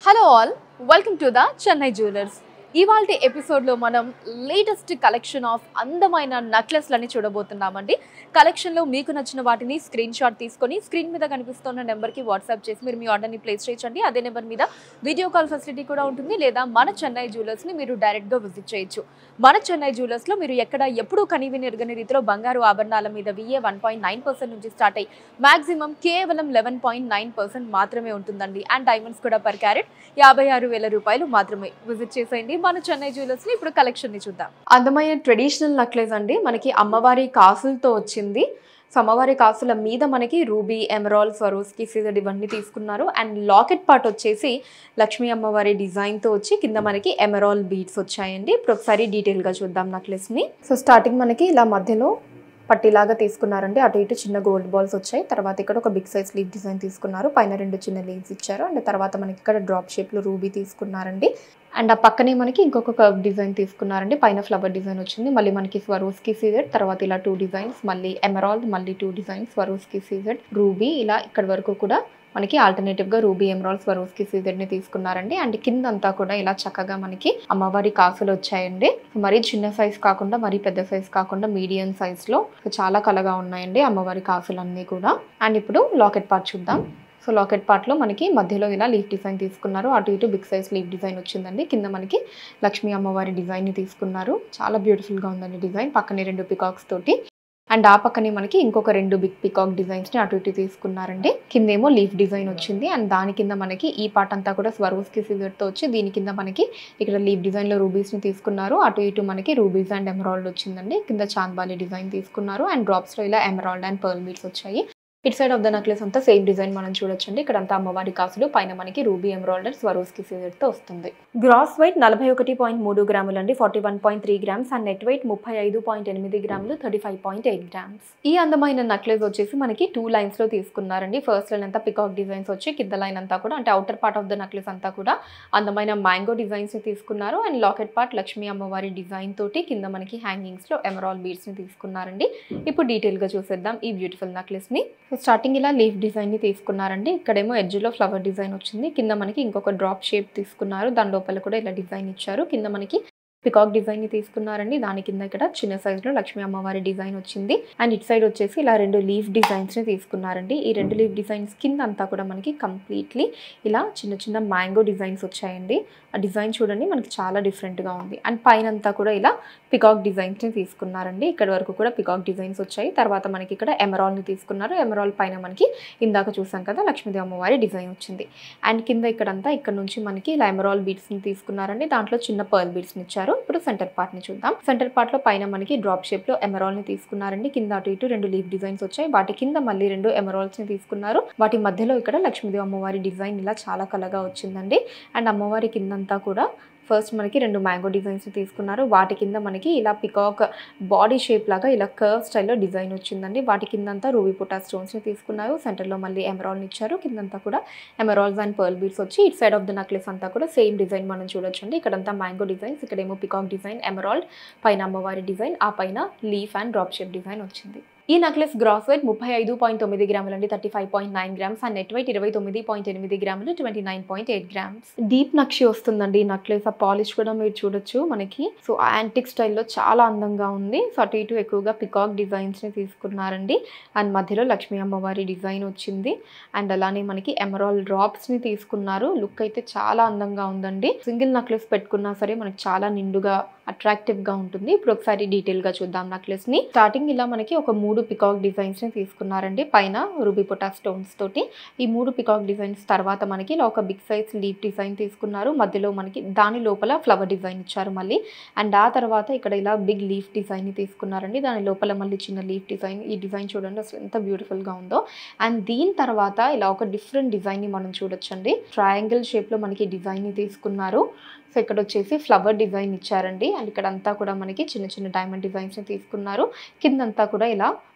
Hello all, welcome to the Chennai Jewelers. ఇవాల్టి ఎపిసోడ్లో మనం లేటెస్ట్ కలెక్షన్ ఆఫ్ అందమైన నెక్లెస్లని చూడబోతున్నామండి. కలెక్షన్లో మీకు నచ్చిన వాటిని స్క్రీన్ షాట్ తీసుకొని స్క్రీన్ మీద కనిపిస్తున్న నెంబర్కి వాట్సాప్ చేసి మీరు మీ ఆర్డర్ని ప్లేస్ చేయొచ్చండి. అదే నెంబర్ మీద వీడియో కాల్ ఫెసిలిటీ కూడా ఉంటుంది. లేదా మన చెన్నై జ్యువెలర్స్ని మీరు డైరెక్ట్గా విజిట్ చేయొచ్చు. మన చెన్నై జ్యువెలర్స్లో మీరు ఎక్కడ ఎప్పుడూ కనివిని ఎరగని రీతిలో బంగారు ఆభరణాల మీద VA 1.9% నుంచి స్టార్ట్ అయ్యి మ్యాక్సిమం కేవలం 11.9% మాత్రమే ఉంటుందండి. అండ్ డైమండ్స్ కూడా పర్ క్యారెట్ 56,000 రూపాయలు మాత్రమే. విజిట్ చేసేయండి మన చెన్నై జ్యువెలర్స్ ని. ఇప్పుడు కలెక్షన్ ని చూద్దాం. అందమైన ట్రెడిషనల్ నెక్లెస్ అండి, మనకి అమ్మవారి కాసులతో వచ్చింది. సో అమ్మవారి కాసుల మీద మనకి రూబీ, ఎమరాల్డ్, స్వరోస్కి సీజర్ ఇవన్నీ తీసుకున్నారు. అండ్ లాకెట్ పార్ట్ వచ్చేసి లక్ష్మీ అమ్మవారి డిజైన్తో వచ్చి కింద మనకి ఎమరాల్డ్ బీడ్స్ వచ్చాయండి. ఇప్పుడు ఒకసారి డీటెయిల్గా చూద్దాం నెక్లెస్ని. సో స్టార్టింగ్ మనకి ఇలా మధ్యలో పట్టిలాగా తీసుకున్నారండి. అటు ఇటు చిన్న గోల్డ్ బాల్స్ వచ్చాయి. తర్వాత ఇక్కడ ఒక బిగ్ సైజ్ లీవ్ డిజైన్ తీసుకున్నారు. పైన 2 చిన్న లీవ్స్ ఇచ్చారు. అండ్ తర్వాత మనకి ఇక్కడ డ్రాప్ షేప్లో రూబీ తీసుకున్నారండి. అండ్ ఆ పక్కనే మనకి ఇంకొక కర్వ్ డిజైన్ తీసుకున్నారండి. పైన ఫ్లవర్ డిజైన్ వచ్చింది. మళ్ళీ మనకి స్వరోస్కి సీజెడ్, తర్వాత ఇలా 2 డిజైన్స్, మళ్ళీ ఎమరాల్డ్, మళ్ళీ 2 డిజైన్స్, స్వరోస్కి సీజెడ్, రూబీ, ఇలా ఇక్కడ వరకు కూడా మనకి ఆల్టర్నేటివ్గా రూబీ, ఎమరాల్డ్, స్వరోస్కి సీజెడ్ని తీసుకున్నారండి. అండ్ కిందంతా కూడా ఇలా చక్కగా మనకి అమ్మవారి కాసులు వచ్చాయండి. మరీ చిన్న సైజ్ కాకుండా మరీ పెద్ద సైజ్ కాకుండా మీడియం సైజ్లో చాలా కలగా ఉన్నాయండి అమ్మవారి కాసులు అన్నీ కూడా. అండ్ ఇప్పుడు లాకెట్ పార్ట్ చూద్దాం. సో లాకెట్ పార్ట్లో మనకి మధ్యలో ఇలా లీఫ్ డిజైన్ తీసుకున్నారు. అటు ఇటు బిగ్ సైజ్ లీఫ్ డిజైన్ వచ్చిందండి. కింద మనకి లక్ష్మీ అమ్మవారి డిజైన్ని తీసుకున్నారు. చాలా బ్యూటిఫుల్గా ఉందండి డిజైన్. పక్కనే 2 పికాక్స్ తోటి. అండ్ ఆ పక్కనే మనకి ఇంకొక 2 బిగ్ పికాక్ డిజైన్స్ని అటు ఇటు తీసుకున్నారండి. కిందేమో లీఫ్ డిజైన్ వచ్చింది. అండ్ దాని కింద మనకి ఈ పార్ట్ అంతా కూడా స్వరోస్కి సిజర్తో వచ్చి దీని కింద మనకి ఇక్కడ లీఫ్ డిజైన్లో రూబీస్ని తీసుకున్నారు. అటు ఇటు మనకి రూబీస్ అండ్ ఎమరాల్డ్ వచ్చిందండి. కింద చాంద్బాలి డిజైన్ తీసుకున్నారు. అండ్ డ్రాప్స్లో ఇలా ఎమరాల్డ్ అండ్ పర్ల్ బీడ్స్ వచ్చాయి. It side of the necklace అంతా సేమ్ డిజైన్ మనం చూడొచ్చండి. ఇక్కడ అంతా అమ్మవారి కాసులు, పైన మనకి రూబీ, ఎమరాల్డ్ అండ్ స్వరోస్కి సీజర్తో వస్తుంది. గ్రాస్ వెయిట్ 41.3 గ్రాములు అండి, 41.3 గ్రామ్స్. అండ్ నెట్ వెయిట్ 35.8 గ్రాములు, 35.8 గ్రామ్స్. ఈ అందమైన నెక్లెస్ వచ్చేసి మనకి 2 లైన్స్లో తీసుకున్నారండి. ఫస్ట్ లైన్ అంతా పికాక్ డిజైన్స్ వచ్చి కింద లైన్ అంతా కూడా అంటే outer part of the necklace అంతా కూడా అందమైన మ్యాంగో డిజైన్స్ని తీసుకున్నారు. అండ్ లాకెట్ పార్ట్ లక్ష్మీ అమ్మవారి డిజైన్ తోటి కింద మనకి హ్యాంగింగ్స్లో ఎమరాల్డ్ బీడ్స్ని తీసుకున్నారండి. ఇప్పుడు డీటెయిల్గా చూసేద్దాం ఈ బ్యూటిఫుల్ నెక్లెస్ని. స్టార్టింగ్ ఇలా లీఫ్ డిజైన్ని తీసుకున్నారండి. ఇక్కడేమో ఎడ్జ్లో ఫ్లవర్ డిజైన్ వచ్చింది. కింద మనకి ఇంకొక డ్రాప్ షేప్ తీసుకున్నారు. దాని లోపల కూడా ఇలా డిజైన్ ఇచ్చారు. కింద మనకి పికాక్ డిజైన్ని తీసుకున్నారండి. దాని కింద ఇక్కడ చిన్న సైజులో లక్ష్మీ అమ్మవారి డిజైన్ వచ్చింది. అండ్ ఇట్ సైడ్ వచ్చేసి ఇలా 2 లీఫ్ డిజైన్స్ని తీసుకున్నారండి. ఈ 2 లీఫ్ డిజైన్స్ కింద అంతా కూడా మనకి కంప్లీట్లీ ఇలా చిన్న చిన్న మ్యాంగో డిజైన్స్ వచ్చాయండి. ఆ డిజైన్ చూడండి మనకి చాలా డిఫరెంట్గా ఉంది. అండ్ పైన అంతా కూడా ఇలా పికాక్ డిజైన్స్ని తీసుకున్నారండి. ఇక్కడ వరకు కూడా పికాక్ డిజైన్స్ వచ్చాయి. తర్వాత మనకి ఇక్కడ ఎమరాల్డ్ని తీసుకున్నారు. ఎమరాల్డ్ పైన మనకి ఇందాక చూసాం కదా లక్ష్మీదేవి అమ్మవారి డిజైన్ వచ్చింది. అండ్ కింద ఇక్కడంతా ఇక్కడ నుంచి మనకి ఇలా ఎమరాల్డ్ బీడ్స్ని తీసుకున్నారండి. దాంట్లో చిన్న పర్ల్ బీడ్స్ని ఇచ్చారు. ఇప్పుడు సెంటర్ పార్ట్ని చూద్దాం. సెంటర్ పార్ట్లో పైన మనకి డ్రాప్ షేప్లో ఎమరాల్డ్ని తీసుకున్నారండి. కింద అటు ఇటు 2 లీఫ్ డిజైన్స్ వచ్చాయి. వాటి కింద మళ్ళీ 2 ఎమరాల్డ్స్ని తీసుకున్నారు. వాటి మధ్యలో ఇక్కడ లక్ష్మీదేవి అమ్మవారి డిజైన్ ఇలా చాలా కలగా వచ్చిందండి. అండ్ అమ్మవారి కిందంతా కూడా ఫస్ట్ మనకి 2 మ్యాంగో డిజైన్స్ తీసుకున్నారు. వాటి కింద మనకి ఇలా పికాక్ బాడీ షేప్ లాగా ఇలా కర్వ్ స్టైల్లో డిజైన్ వచ్చిందండి. వాటి కిందంతా రూబీ పుటా స్టోన్స్ని తీసుకున్నారు. సెంటర్లో మళ్ళీ ఎమరాల్డ్ని ఇచ్చారు. కిందంతా కూడా ఎమరాల్డ్స్ అండ్ పర్ల్ బీడ్స్ వచ్చి it side of the necklace అంతా కూడా సేమ్ డిజైన్ మనం చూడొచ్చండి. ఇక్కడంతా మ్యాంగో డిజైన్స్, ఇక్కడేమో పికాక్ డిజైన్, ఎమరాల్డ్, పైన అమ్మవారి డిజైన్, ఆ పైన leaf and drop shape design వచ్చింది. ఈ నెక్లెస్ గ్రాస్ వెయిట్ 35.9 గ్రాములు అండి, 35.9 గ్రామ్స్. అండ్ నెట్ వెయిట్ 29.8 గ్రాములు, 29.8 గ్రామ్స్. డీప్ నక్షి వస్తుందండి ఈ నెక్లెస్. ఆ పాలిష్ కూడా మీరు చూడొచ్చు మనకి. సో యాంటిక్ స్టైల్లో చాలా అందంగా ఉంది. సో అటు ఇటు ఎక్కువగా పికాక్ డిజైన్స్ని తీసుకున్నారండి. అండ్ మధ్యలో లక్ష్మీ అమ్మవారి డిజైన్ వచ్చింది. అండ్ అలానే మనకి ఎమరాల్డ్ డ్రాప్స్ని తీసుకున్నారు. లుక్ అయితే చాలా అందంగా ఉందండి. సింగిల్ నెక్లెస్ పెట్టుకున్నా సరే మనకి చాలా నిండుగా అట్రాక్టివ్గా ఉంటుంది. ఇప్పుడు ఒకసారి డీటెయిల్గా చూద్దాం నెక్లెస్ని. స్టార్టింగ్ ఇలా మనకి ఒక 3 పికాక్ డిజైన్స్ని తీసుకున్నారండి. పైన రూబీ పుటా స్టోన్స్ తోటి ఈ 3 పికాక్ డిజైన్స్ తర్వాత మనకి ఇలా ఒక బిగ్ సైజ్ లీఫ్ డిజైన్ తీసుకున్నారు. మధ్యలో మనకి దాని లోపల ఫ్లవర్ డిజైన్ ఇచ్చారు మళ్ళీ. అండ్ ఆ తర్వాత ఇక్కడ ఇలా బిగ్ లీఫ్ డిజైన్ని తీసుకున్నారండి. దాని లోపల మళ్ళీ చిన్న లీఫ్ డిజైన్. ఈ డిజైన్ చూడండి అసలు ఎంత బ్యూటిఫుల్గా ఉందో. అండ్ దీని తర్వాత ఇలా ఒక డిఫరెంట్ డిజైన్ని మనం చూడొచ్చండి. ట్రయాంగిల్ షేప్లో మనకి డిజైన్ని తీసుకున్నారు. సో ఇక్కడ వచ్చేసి ఫ్లవర్ డిజైన్ ఇచ్చారండి. అండ్ ఇక్కడ అంతా కూడా మనకి చిన్న చిన్న డైమండ్ డిజైన్స్ని తీసుకున్నారు. కిందంతా కూడా ఇలా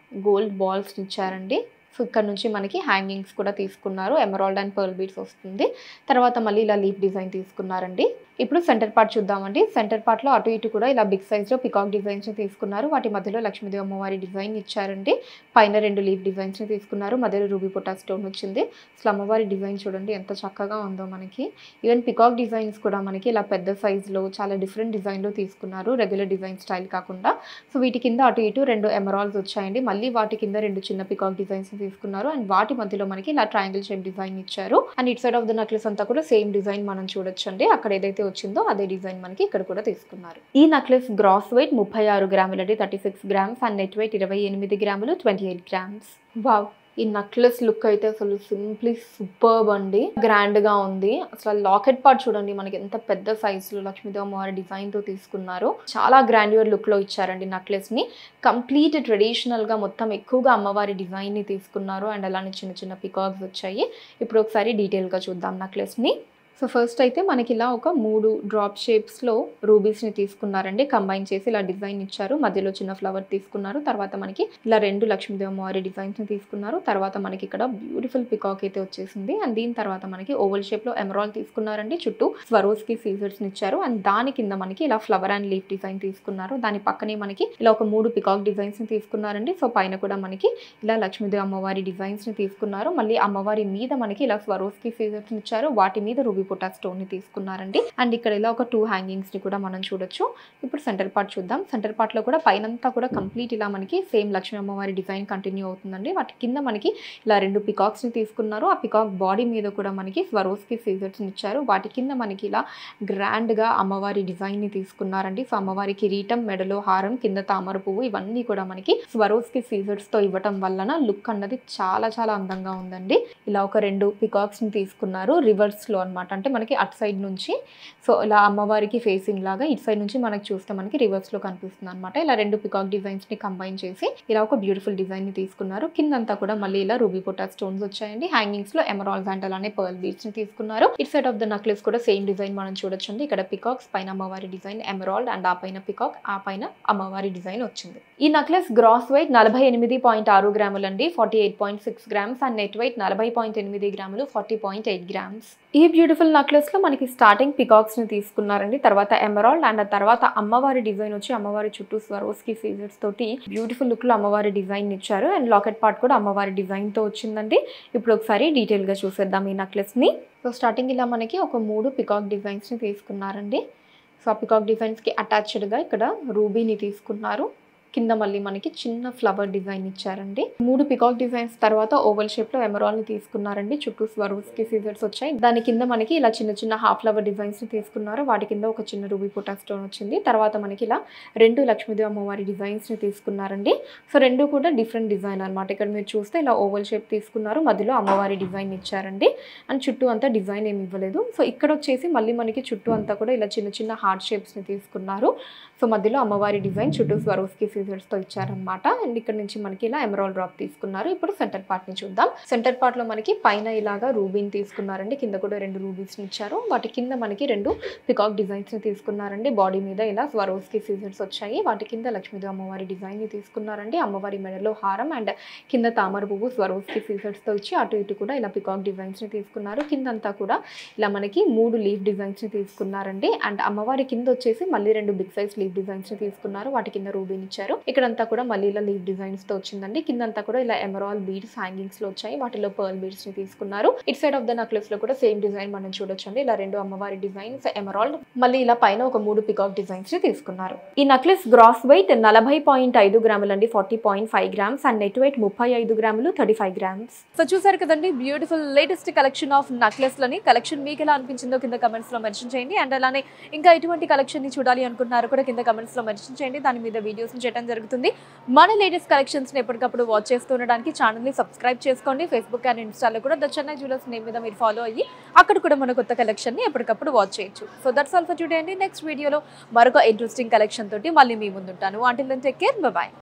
గోల్డ్ బాల్స్ని ఇచ్చారండి. సో ఇక్కడ నుంచి మనకి హ్యాంగింగ్స్ కూడా తీసుకున్నారు. ఎమరాల్డ్ అండ్ పర్ల్ బీడ్స్ వస్తుంది. తర్వాత మళ్ళీ ఇలా లీఫ్ డిజైన్ తీసుకున్నారండి. ఇప్పుడు సెంటర్ పార్ట్ చూద్దామండి. సెంటర్ పార్ట్లో అటు ఇటు కూడా ఇలా బిగ్ సైజ్లో పికాక్ డిజైన్స్ని తీసుకున్నారు. వాటి మధ్యలో లక్ష్మీదేవి అమ్మవారి డిజైన్ ఇచ్చారండి. పైన 2 లీఫ్ డిజైన్స్ని తీసుకున్నారు. మధ్యలో రూబీ పొటా స్టోన్ వచ్చింది. అసలు అమ్మవారి డిజైన్ చూడండి ఎంత చక్కగా ఉందో మనకి. ఈవెన్ పికాక్ డిజైన్స్ కూడా మనకి ఇలా పెద్ద సైజులో చాలా డిఫరెంట్ డిజైన్లో తీసుకున్నారు, రెగ్యులర్ డిజైన్ స్టైల్ కాకుండా. సో వీటి కింద అటు ఇటు 2 ఎమరాల్స్ వచ్చాయండి. మళ్ళీ వాటి కింద 2 చిన్న పికాక్ డిజైన్స్ తీసుకున్నారు. అండ్ వాటి మధ్యలో మనకి ఇలా ట్రయాంగిల్ షేప్ డిజైన్ ఇచ్చారు. And it side of the necklace అంతా కూడా సేమ్ డిజైన్ మనం చూడొచ్చండి. అక్కడ ఏదైతే వచ్చిందో అదే డిజైన్ మనకి ఇక్కడ కూడా తీసుకున్నారు. ఈ నెక్లెస్ గ్రాస్ వెయిట్ 36 గ్రాములు అండి, 36 గ్రామ్స్. అండ్ నెట్ వెయిట్ 28 గ్రాములు, 28 గ్రామ్స్. వావ్, ఈ నెక్లెస్ లుక్ అయితే అసలు సింప్లీ సూపర్బ్ అండి, గ్రాండ్ గా ఉంది. అసలు లాకెట్ పార్ట్ చూడండి మనకి ఎంత పెద్ద సైజులో లక్ష్మీదేవి అమ్మవారి డిజైన్ తో తీసుకున్నారు. చాలా గ్రాండ్యూర్ లుక్ లో ఇచ్చారండి నెక్లెస్ ని. కంప్లీట్ ట్రెడిషనల్ గా మొత్తం ఎక్కువగా అమ్మవారి డిజైన్ ని తీసుకున్నారు. అండ్ అలానే చిన్న చిన్న పికాక్స్ వచ్చాయి. ఇప్పుడు ఒకసారి డీటెయిల్ గా చూద్దాం నెక్లెస్ ని. సో ఫస్ట్ అయితే మనకి ఇలా ఒక 3 డ్రాప్ షేప్స్లో రూబీస్ని తీసుకున్నారండి. కంబైన్ చేసి ఇలా డిజైన్ ఇచ్చారు. మధ్యలో చిన్న ఫ్లవర్ తీసుకున్నారు. తర్వాత మనకి ఇలా 2 లక్ష్మీదేవి అమ్మవారి డిజైన్స్ని తీసుకున్నారు. తర్వాత మనకి ఇక్కడ బ్యూటిఫుల్ పికాక్ అయితే వచ్చేసింది. అండ్ దీని తర్వాత మనకి ఓవల్ షేప్లో ఎమరాల్డ్ తీసుకున్నారండి. చుట్టూ స్వరోస్కి సీజర్స్ని ఇచ్చారు. అండ్ దాని కింద మనకి ఇలా ఫ్లవర్ అండ్ లీఫ్ డిజైన్ తీసుకున్నారు. దాని పక్కనే మనకి ఇలా ఒక 3 పికాక్ డిజైన్స్ని తీసుకున్నారండి. సో పైన కూడా మనకి ఇలా లక్ష్మీదేవి అమ్మవారి డిజైన్స్ని తీసుకున్నారు. మళ్ళీ అమ్మవారి మీద మనకి ఇలా స్వరోస్కి సీజర్స్ని ఇచ్చారు. వాటి మీద రూబీ పొటా స్టోన్ ని తీసుకున్నారండి. అండ్ ఇక్కడ ఇలా ఒక 2 హ్యాంగింగ్స్ ని కూడా మనం చూడొచ్చు. ఇప్పుడు సెంటర్ పార్ట్ చూద్దాం. సెంటర్ పార్ట్ లో కూడా పైనంతా కూడా కంప్లీట్ ఇలా మనకి సేమ్ లక్ష్మీ అమ్మవారి డిజైన్ కంటిన్యూ అవుతుందండి. వాటి కింద మనకి ఇలా 2 పికాక్స్ ని తీసుకున్నారు. ఆ పికాక్ బాడీ మీద కూడా మనకి స్వరోస్కి సీజర్స్ ని ఇచ్చారు. వాటి కింద మనకి ఇలా గ్రాండ్ గా అమ్మవారి డిజైన్ ని తీసుకున్నారండి. సో అమ్మవారి కిరీటం, మెడలో హారం, కింద తామర పువ్వు ఇవన్నీ కూడా మనకి స్వరోస్కి సీజర్స్ తో ఇవ్వటం వలన లుక్ అన్నది చాలా చాలా అందంగా ఉందండి. ఇలా ఒక 2 పికాక్స్ ని తీసుకున్నారు రివర్స్ లో అనమాట. అంటే మనకి అటు సైడ్ నుంచి సో ఇలా అమ్మవారికి ఫేసింగ్ లాగా ఇటు సైడ్ నుంచి మనకి చూస్తే మనకి రివర్స్ లో కనిపిస్తుంది అనమాట. ఇలా 2 పికాక్ డిజైన్స్ ని కంబైన్ చేసి ఇలా ఒక బ్యూటిఫుల్ డిజైన్ ని తీసుకున్నారు. కిందంతా కూడా మళ్ళీ ఇలా రూబీ పొటా స్టోన్స్ వచ్చాయండి. హ్యాంగింగ్స్ లో ఎమరాల్డ్స్ అండ్ అలానే పర్ల్ బీడ్స్ ని తీసుకున్నారు. ఇటు సైడ్ ఆఫ్ ద నెక్లెస్ కూడా సేమ్ డిజైన్ మనం చూడొచ్చండి. ఇక్కడ పికాక్స్, పైన అమ్మవారి డిజైన్ ఎమరాల్డ్, అండ్ ఆ పైన పికాక్, ఆ పైన అమ్మవారి డిజైన్ వచ్చింది. ఈ నెక్లెస్ గ్రాస్ వెయిట్ 48.6 గ్రాములు అండి, 48.6 గ్రామ్స్. అండ్ నెట్ వెయిట్ 40.8 గ్రాములు, 40.8 గ్రామ్స్. ఈ బ్యూటిఫుల్ నెక్లెస్ లో మనకి స్టార్టింగ్ పికాక్స్ ని తీసుకున్నారండి. తర్వాత ఎమరాల్డ్, అండ్ తర్వాత అమ్మవారి డిజైన్ వచ్చి అమ్మవారి చుట్టూ స్వరోస్కి సీజర్స్ తోటి బ్యూటిఫుల్ లుక్ లో అమ్మవారి డిజైన్ ఇచ్చారు. అండ్ లాకెట్ పార్ట్ కూడా అమ్మవారి డిజైన్ తో వచ్చిందండి. ఇప్పుడు ఒకసారి డీటెయిల్ గా చూసేద్దాం ఈ నెక్లెస్ ని. సో స్టార్టింగ్ ఇలా మనకి ఒక 3 పికాక్ డిజైన్స్ ని తీసుకున్నారండి. సో ఆ పికాక్ డిజైన్స్ కి అటాచ్డ్ గా ఇక్కడ రూబీని తీసుకున్నారు. కింద మళ్ళీ మనకి చిన్న ఫ్లవర్ డిజైన్ ఇచ్చారండి. 3 పికాక్ డిజైన్స్ తర్వాత ఓవల్ షేప్ లో ఎమరాల్డ్ ని తీసుకున్నారండి. చుట్టూ స్వరోస్కి సీజర్స్ వచ్చాయి. దాని కింద మనకి ఇలా చిన్న చిన్న హాఫ్ ఫ్లవర్ డిజైన్స్ ని తీసుకున్నారు. వాటి కింద ఒక చిన్న రూబీ పొటా స్టోన్ వచ్చింది. తర్వాత మనకి ఇలా 2 లక్ష్మీదేవి అమ్మవారి డిజైన్స్ ని తీసుకున్నారండి. సో 2 కూడా డిఫరెంట్ డిజైన్ అనమాట. ఇక్కడ మీరు చూస్తే ఇలా ఓవల్ షేప్ తీసుకున్నారు. మధ్యలో అమ్మవారి డిజైన్ ఇచ్చారండి. అండ్ చుట్టూ అంతా డిజైన్ ఏమి ఇవ్వలేదు. సో ఇక్కడ వచ్చేసి మళ్ళీ మనకి చుట్టూ అంతా కూడా ఇలా చిన్న చిన్న హార్ట్ షేప్స్ ని తీసుకున్నారు. సో మధ్యలో అమ్మవారి డిజైన్, చుట్టూ స్వరోస్కి సీజర్స్ తో ఇచ్చారనమాట. అండ్ ఇక్కడ నుంచి మనకి ఇలా ఎమరాల్డ్ డ్రాప్ తీసుకున్నారు. ఇప్పుడు సెంటర్ పార్ట్ ని చూద్దాం. సెంటర్ పార్ట్ లో మనకి పైన ఇలాగా రూబీని తీసుకున్నారండి. కింద కూడా 2 రూబీస్ ని ఇచ్చారు. వాటి కింద మనకి 2 పికాక్ డిజైన్స్ ని తీసుకున్నారండి. బాడీ మీద ఇలా స్వరోస్కి సీజర్స్ వచ్చాయి. వాటి కింద లక్ష్మీదేవి అమ్మవారి డిజైన్ ని తీసుకున్నారండి. అమ్మవారి మెడలో హారం, అండ్ కింద తామర పువ్వు స్వరోస్కి సీజర్స్ తో ఇచ్చి అటు ఇటు కూడా ఇలా పికాక్ డిజైన్స్ ని తీసుకున్నారు. కిందంతా కూడా ఇలా మనకి 3 లీఫ్ డిజైన్స్ ని తీసుకున్నారండి. అండ్ అమ్మవారి కింద వచ్చేసి మళ్ళీ 2 బిగ్ సైజ్ లీఫ్ డిజైన్స్ ని తీసుకున్నారు. వాటి కింద రూబీని ఇచ్చారు. ఇక్కడంతా కూడా మళ్ళీ ఇలా లీఫ్ డిజైన్స్ తో వచ్చిందండి. కిందంతా కూడా ఇలా ఎమరాల్డ్ బీడ్స్ హ్యాంగింగ్స్ లో వచ్చాయి. వాటిలో పర్ల్ బీడ్స్ ని తీసుకున్నారు. It side of the necklace లో కూడా సేమ్ డిజైన్ మనం చూడొచ్చండి. ఇలా 2 అమ్మవారి డిజైన్స్ ఎమరాల్డ్, మళ్ళీ ఇలా పైన ఒక 3 పికాక్ డిజైన్స్ ని తీసుకున్నారు. ఈ నెక్లెస్ గ్రాస్ వెయిట్ 40.5 గ్రాములు అండి, 40.5 గ్రామ్స్. అండ్ నెట్ వెయిట్ 35 గ్రాములు, 35 గ్రామ్స్. సో చూసారు కదండి beautiful latest collection of necklace లని. కలెక్షన్ మీకు ఎలా అనిపించిందో కింద కమెంట్స్ లో మెన్షన్ చేయండి. అండ్ అలానే ఇంకా ఎటువంటి కలెక్షన్ ని చూడాలి అనుకుంటున్నారో కూడా కింద కమెంట్స్ లో మెన్షన్ చేయండి. దాని మీద వీడియోస్ చేయడం జరుగుతుంది. మన లేటెస్ట్ కలెక్షన్స్ ని ఎప్పటికప్పుడు వాచ్ చేస్తూ ఉండడానికి ఛానల్ ని సబ్స్క్రైబ్ చేసుకోండి. ఫేస్బుక్ అండ్ ఇన్స్టాలో కూడా ద చెన్నై జ్యువెలర్స్ నేమ్ మీద మీరు ఫాలో అయ్యి అక్కడ కూడా మన కొత్త కలెక్షన్ ని ఎప్పటికప్పుడు వాచ్ చేయొచ్చు. So that's all for today అండి. నెక్స్ట్ వీడియోలో మరొక ఇంట్రెస్టింగ్ కలెక్షన్ తోటి మళ్ళీ మీ ముందుంటాను. Until then take care, bye by.